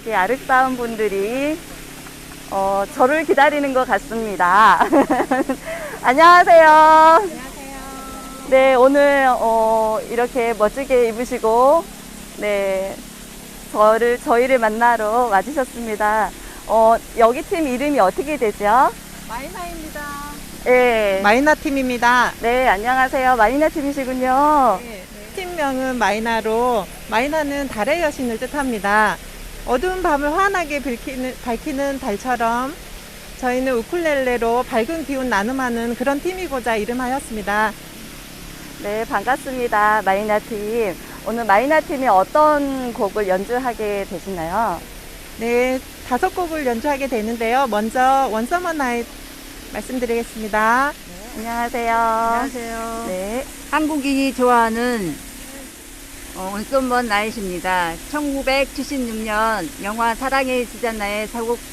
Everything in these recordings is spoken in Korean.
이렇게 아름다운 분들이 저를 기다리는 것 같습니다. 안녕하세요. 안녕하세요. 네, 오늘 이렇게 멋지게 입으시고 네, 저희를 만나러 와주셨습니다. 여기 팀 이름이 어떻게 되죠? 마이나입니다. 네. 마이나 팀입니다. 네, 안녕하세요. 마이나 팀이시군요. 네, 팀명은 마이나로, 마이나는 달의 여신을 뜻합니다. 어두운 밤을 환하게 밝히는 달처럼 저희는 우쿨렐레로 밝은 기운 나눔하는 그런 팀이고자 이름하였습니다. 네, 반갑습니다. 마이나 팀. 오늘 마이나 팀이 어떤 곡을 연주하게 되시나요? 네, 5곡을 연주하게 되는데요. 먼저 원서머 나잇 말씀드리겠습니다. 안녕하세요. 안녕하세요. 네. 한국인이 좋아하는 원썸먼 나잇입니다. 1976년 영화 사랑의 시잖나의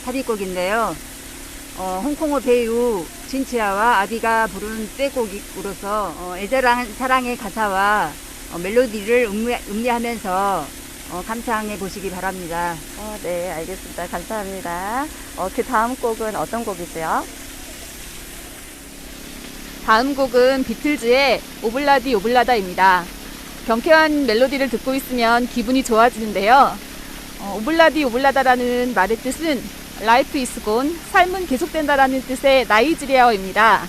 삽입곡인데요. 홍콩어 배우 진치아와 아비가 부른 떼곡으로서 애절한 사랑의 가사와 멜로디를 음미하면서 감상해 보시기 바랍니다. 네, 알겠습니다. 감사합니다. 그 다음 곡은 어떤 곡이세요? 다음 곡은 비틀즈의 오블라디 오블라다입니다. 경쾌한 멜로디를 듣고 있으면 기분이 좋아지는데요. 오블라디 오블라다라는 말의 뜻은 Life is gone, 삶은 계속된다라는 뜻의 나이지리아어입니다.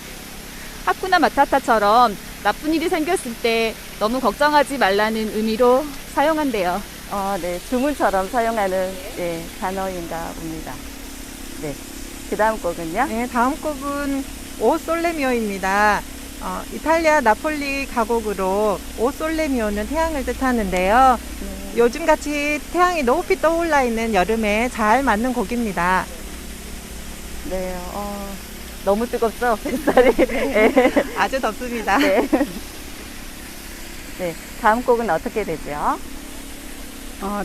하쿠나 마타타처럼 나쁜 일이 생겼을 때 너무 걱정하지 말라는 의미로 사용한대요. 네, 주문처럼 사용하는 네, 단어인가 봅니다. 네. 그 다음 곡은요? 네, 다음 곡은 오 솔레미오입니다. 이탈리아 나폴리 가곡으로 오 솔레미오는 태양을 뜻하는데요. 요즘같이 태양이 높이 떠올라 있는 여름에 잘 맞는 곡입니다. 네, 너무 뜨겁죠? 뱃살이. 네. 아주 덥습니다. 네. 네, 다음 곡은 어떻게 되죠?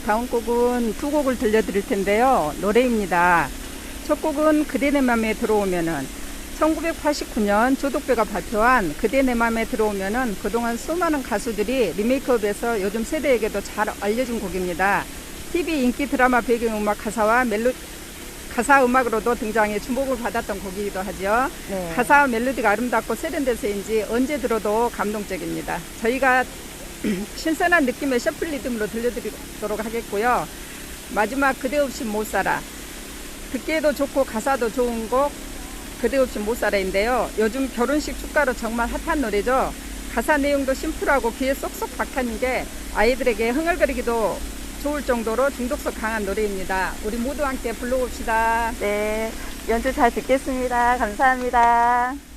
다음 곡은 두 곡을 들려드릴 텐데요. 노래입니다. 첫 곡은 그대 내 맘에 들어오면은 1989년 조덕배가 발표한 그대 내 맘에 들어오면은 그동안 수많은 가수들이 리메이크업해서 요즘 세대에게도 잘 알려진 곡입니다. TV 인기 드라마 배경음악 가사 음악으로도 등장해 주목을 받았던 곡이기도 하죠. 네. 가사와 멜로디가 아름답고 세련돼서인지 언제 들어도 감동적입니다. 저희가 신선한 느낌의 셔플 리듬으로 들려드리도록 하겠고요. 마지막 그대 없이 못 살아. 듣기에도 좋고 가사도 좋은 곡 그대 없이 못 살아인데요. 요즘 결혼식 축가로 정말 핫한 노래죠. 가사 내용도 심플하고 귀에 쏙쏙 박히는 게 아이들에게 흥얼거리기도 좋을 정도로 중독성 강한 노래입니다. 우리 모두 함께 불러봅시다. 네, 연주 잘 듣겠습니다. 감사합니다.